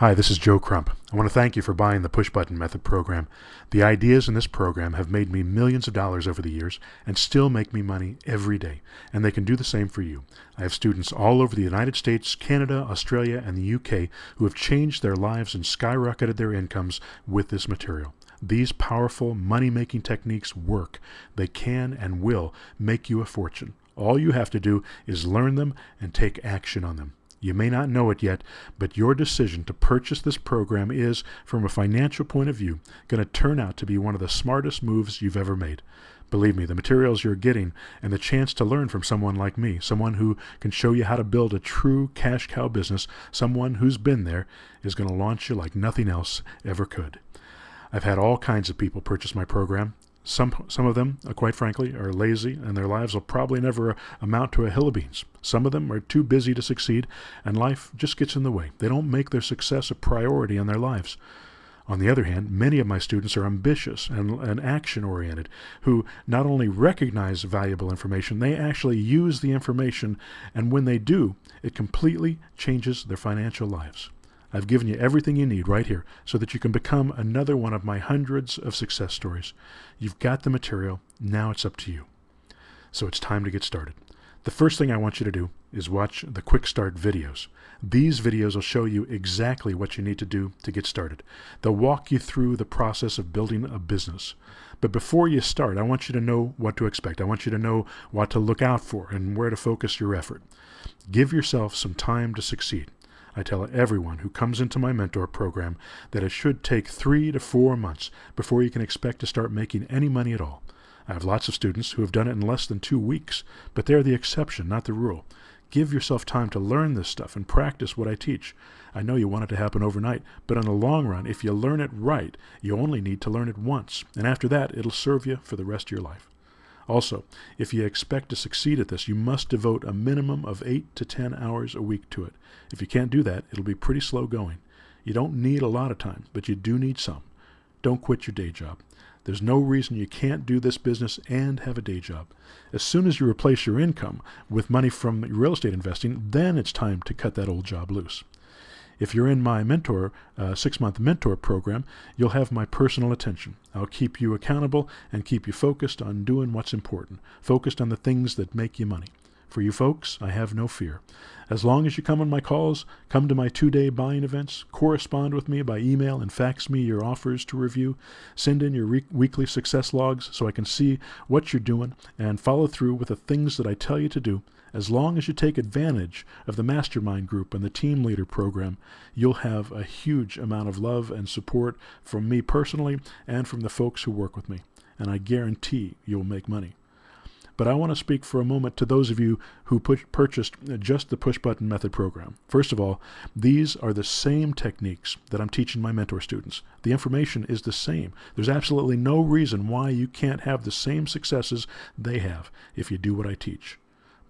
Hi, this is Joe Crump. I want to thank you for buying the Push Button Method program. The ideas in this program have made me millions of dollars over the years and still make me money every day, and they can do the same for you. I have students all over the United States, Canada, Australia, and the UK who have changed their lives and skyrocketed their incomes with this material. These powerful money-making techniques work. They can and will make you a fortune. All you have to do is learn them and take action on them. You may not know it yet, but your decision to purchase this program is, from a financial point of view, going to turn out to be one of the smartest moves you've ever made. Believe me, the materials you're getting and the chance to learn from someone like me, someone who can show you how to build a true cash cow business, someone who's been there, is going to launch you like nothing else ever could. I've had all kinds of people purchase my program. Some of them, quite frankly, are lazy, and their lives will probably never amount to a hill of beans. Some of them are too busy to succeed, and life just gets in the way. They don't make their success a priority in their lives. On the other hand, many of my students are ambitious and action-oriented, who not only recognize valuable information, they actually use the information, and when they do, it completely changes their financial lives. I've given you everything you need right here so that you can become another one of my hundreds of success stories. You've got the material. Now it's up to you. So it's time to get started. The first thing I want you to do is watch the quick start videos. These videos will show you exactly what you need to do to get started. They'll walk you through the process of building a business. But before you start, I want you to know what to expect. I want you to know what to look out for and where to focus your effort. Give yourself some time to succeed. I tell everyone who comes into my mentor program that it should take 3 to 4 months before you can expect to start making any money at all. I have lots of students who have done it in less than 2 weeks, but they're the exception, not the rule. Give yourself time to learn this stuff and practice what I teach. I know you want it to happen overnight, but in the long run, if you learn it right, you only need to learn it once, and after that, it'll serve you for the rest of your life. Also, if you expect to succeed at this, you must devote a minimum of 8 to 10 hours a week to it. If you can't do that, it'll be pretty slow going. You don't need a lot of time, but you do need some. Don't quit your day job. There's no reason you can't do this business and have a day job. As soon as you replace your income with money from real estate investing, then it's time to cut that old job loose. If you're in my mentor, 6-month mentor program, you'll have my personal attention. I'll keep you accountable and keep you focused on doing what's important, focused on the things that make you money. For you folks, I have no fear. As long as you come on my calls, come to my 2-day buying events, correspond with me by email and fax me your offers to review, send in your weekly success logs so I can see what you're doing and follow through with the things that I tell you to do. As long as you take advantage of the mastermind group and the team leader program, you'll have a huge amount of love and support from me personally and from the folks who work with me. And I guarantee you'll make money. But I want to speak for a moment to those of you who purchased just the Push Button Method program. First of all, these are the same techniques that I'm teaching my mentor students. The information is the same. There's absolutely no reason why you can't have the same successes they have if you do what I teach.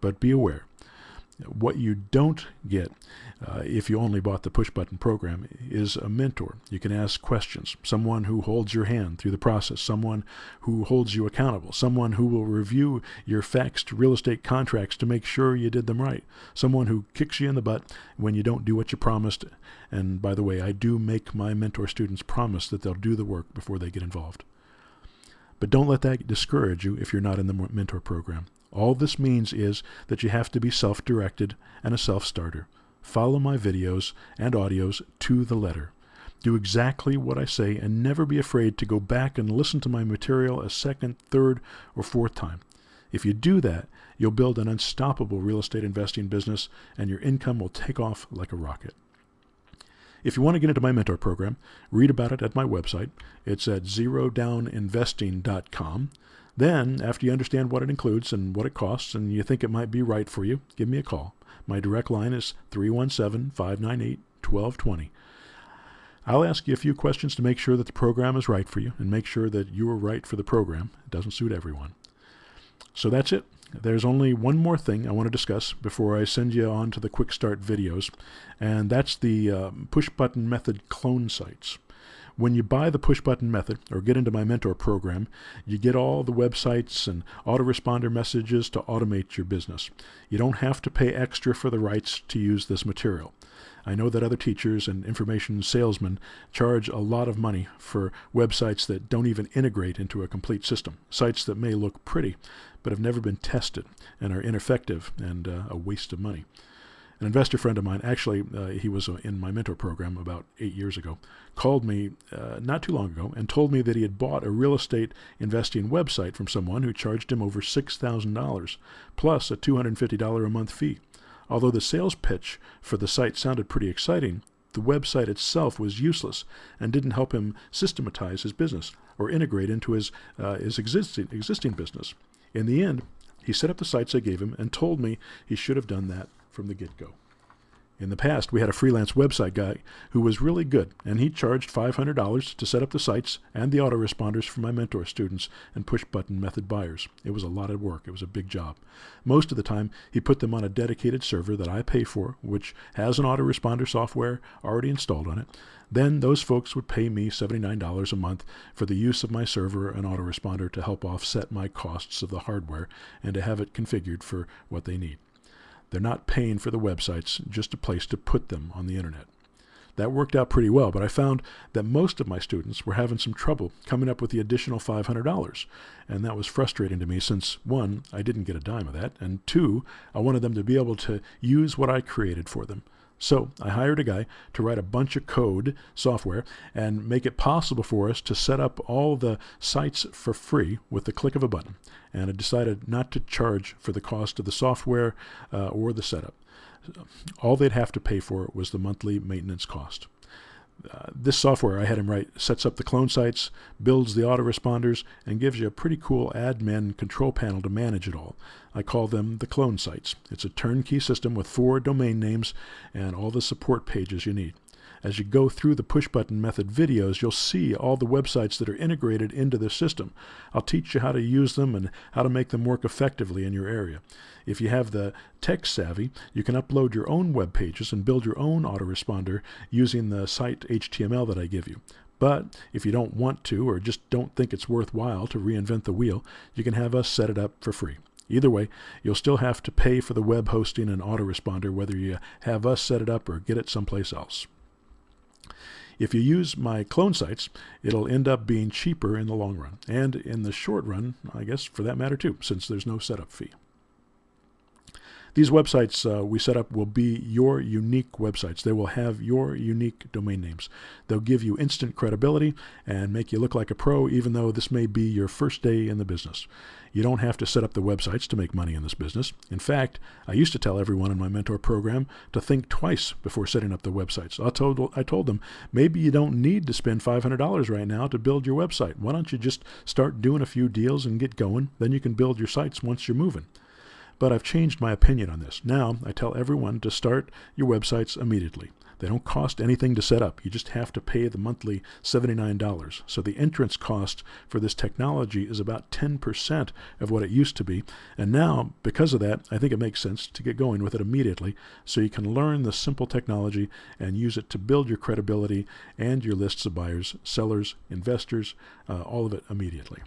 But be aware, what you don't get if you only bought the Push Button program is a mentor. You can ask questions, someone who holds your hand through the process, someone who holds you accountable, someone who will review your faxed real estate contracts to make sure you did them right, someone who kicks you in the butt when you don't do what you promised. And by the way, I do make my mentor students promise that they'll do the work before they get involved. But don't let that discourage you if you're not in the mentor program. All this means is that you have to be self-directed and a self-starter. Follow my videos and audios to the letter. Do exactly what I say and never be afraid to go back and listen to my material a second, third, or fourth time. If you do that, you'll build an unstoppable real estate investing business and your income will take off like a rocket. If you want to get into my mentor program, read about it at my website. It's at zerodowninvesting.com. Then, after you understand what it includes and what it costs and you think it might be right for you, give me a call. My direct line is 317-598-1220. I'll ask you a few questions to make sure that the program is right for you and make sure that you are right for the program. It doesn't suit everyone. So that's it. There's only one more thing I want to discuss before I send you on to the quick start videos, and that's the Push Button Method clone sites. When you buy the push button method or get into my mentor program, you get all the websites and autoresponder messages to automate your business. You don't have to pay extra for the rights to use this material. I know that other teachers and information salesmen charge a lot of money for websites that don't even integrate into a complete system, sites that may look pretty but have never been tested and are ineffective and a waste of money. An investor friend of mine, actually he was in my mentor program about 8 years ago, called me not too long ago and told me that he had bought a real estate investing website from someone who charged him over $6,000 plus a $250 a month fee. Although the sales pitch for the site sounded pretty exciting, the website itself was useless and didn't help him systematize his business or integrate into his existing business. In the end, he set up the sites I gave him and told me he should have done that from the get-go. In the past, we had a freelance website guy who was really good, and he charged $500 to set up the sites and the autoresponders for my mentor students and push-button method buyers. It was a lot of work. It was a big job. Most of the time, he put them on a dedicated server that I pay for, which has an autoresponder software already installed on it. Then those folks would pay me $79 a month for the use of my server and autoresponder to help offset my costs of the hardware and to have it configured for what they need. They're not paying for the websites, just a place to put them on the internet. That worked out pretty well, but I found that most of my students were having some trouble coming up with the additional $500. And that was frustrating to me since, one, I didn't get a dime of that, and two, I wanted them to be able to use what I created for them. So I hired a guy to write a bunch of code software and make it possible for us to set up all the sites for free with the click of a button. And I decided not to charge for the cost of the software or the setup. All they'd have to pay for was the monthly maintenance cost. This software I had him write sets up the clone sites, builds the autoresponders, and gives you a pretty cool admin control panel to manage it all. I call them the clone sites. It's a turnkey system with 4 domain names and all the support pages you need. As you go through the push-button method videos, you'll see all the websites that are integrated into the system. I'll teach you how to use them and how to make them work effectively in your area. If you have the tech savvy, you can upload your own web pages and build your own autoresponder using the site HTML that I give you. But if you don't want to or just don't think it's worthwhile to reinvent the wheel, you can have us set it up for free. Either way, you'll still have to pay for the web hosting and autoresponder whether you have us set it up or get it someplace else. If you use my clone sites, it'll end up being cheaper in the long run, and in the short run, I guess, for that matter too, since there's no setup fee. These websites we set up will be your unique websites. They will have your unique domain names. They'll give you instant credibility and make you look like a pro, even though this may be your first day in the business. You don't have to set up the websites to make money in this business. In fact, I used to tell everyone in my mentor program to think twice before setting up the websites. I told them, maybe you don't need to spend $500 right now to build your website. Why don't you just start doing a few deals and get going? Then you can build your sites once you're moving. But I've changed my opinion on this. Now I tell everyone to start your websites immediately. They don't cost anything to set up. You just have to pay the monthly $79. So the entrance cost for this technology is about 10% of what it used to be. And now, because of that, I think it makes sense to get going with it immediately so you can learn the simple technology and use it to build your credibility and your lists of buyers, sellers, investors, all of it immediately.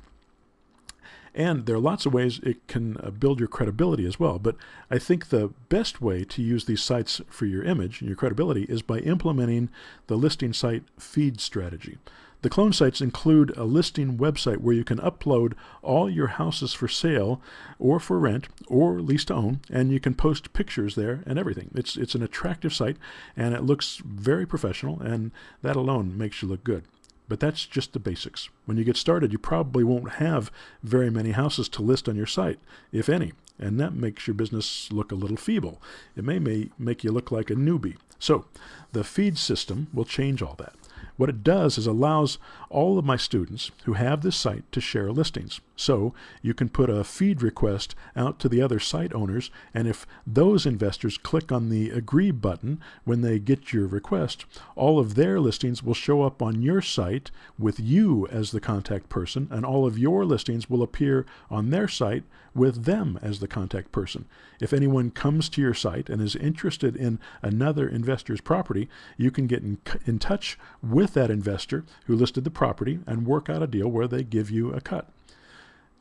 And there are lots of ways it can build your credibility as well. But I think the best way to use these sites for your image and your credibility is by implementing the listing site feed strategy. The clone sites include a listing website where you can upload all your houses for sale or for rent or lease to own, and you can post pictures there and everything. It's an attractive site, and it looks very professional, and that alone makes you look good. But that's just the basics. When you get started, you probably won't have very many houses to list on your site, if any, and that makes your business look a little feeble. It may make you look like a newbie. So the feed system will change all that. What it does is allows all of my students who have this site to share listings. So you can put a feed request out to the other site owners, and if those investors click on the agree button when they get your request, all of their listings will show up on your site with you as the contact person, and all of your listings will appear on their site with them as the contact person. If anyone comes to your site and is interested in another investor's property, you can get in touch with with that investor who listed the property and work out a deal where they give you a cut.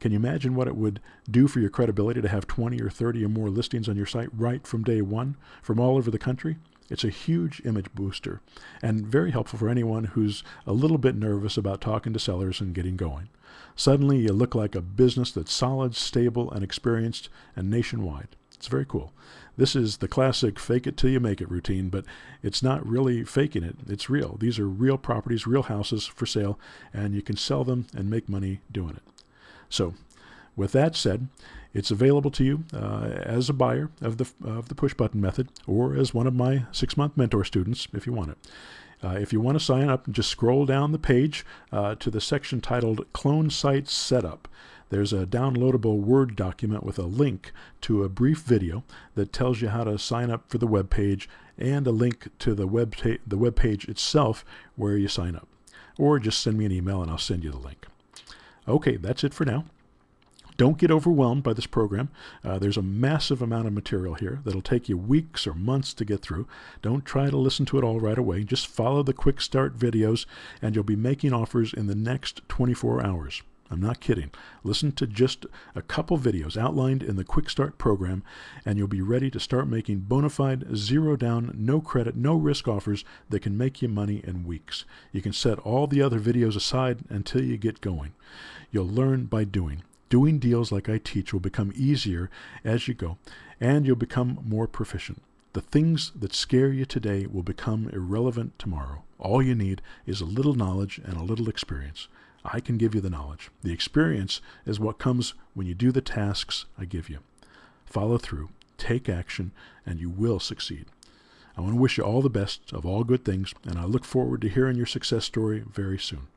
Can you imagine what it would do for your credibility to have 20 or 30 or more listings on your site right from day one from all over the country? It's a huge image booster and very helpful for anyone who's a little bit nervous about talking to sellers and getting going. Suddenly you look like a business that's solid, stable, and experienced and nationwide. It's very cool. This is the classic fake it till you make it routine, but it's not really faking it. It's real. These are real properties, real houses for sale, and you can sell them and make money doing it. So with that said, it's available to you as a buyer of the push button method, or as one of my 6-month mentor students if you want it. If you want to sign up, just scroll down the page to the section titled Clone Site Setup. There's a downloadable Word document with a link to a brief video that tells you how to sign up for the web page, and a link to the web page itself where you sign up. Or just send me an email and I'll send you the link. Okay, that's it for now. Don't get overwhelmed by this program. There's a massive amount of material here that'll take you weeks or months to get through. Don't try to listen to it all right away. Just follow the quick start videos and you'll be making offers in the next 24 hours. I'm not kidding. Listen to just a couple videos outlined in the quick start program and you'll be ready to start making bona fide, zero down, no credit, no risk offers that can make you money in weeks. You can set all the other videos aside until you get going. You'll learn by doing. Doing deals like I teach will become easier as you go, and you'll become more proficient. The things that scare you today will become irrelevant tomorrow. All you need is a little knowledge and a little experience. I can give you the knowledge. The experience is what comes when you do the tasks I give you. Follow through, take action, and you will succeed. I want to wish you all the best of all good things, and I look forward to hearing your success story very soon.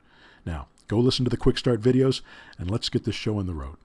Now, go listen to the quick start videos, and let's get this show on the road.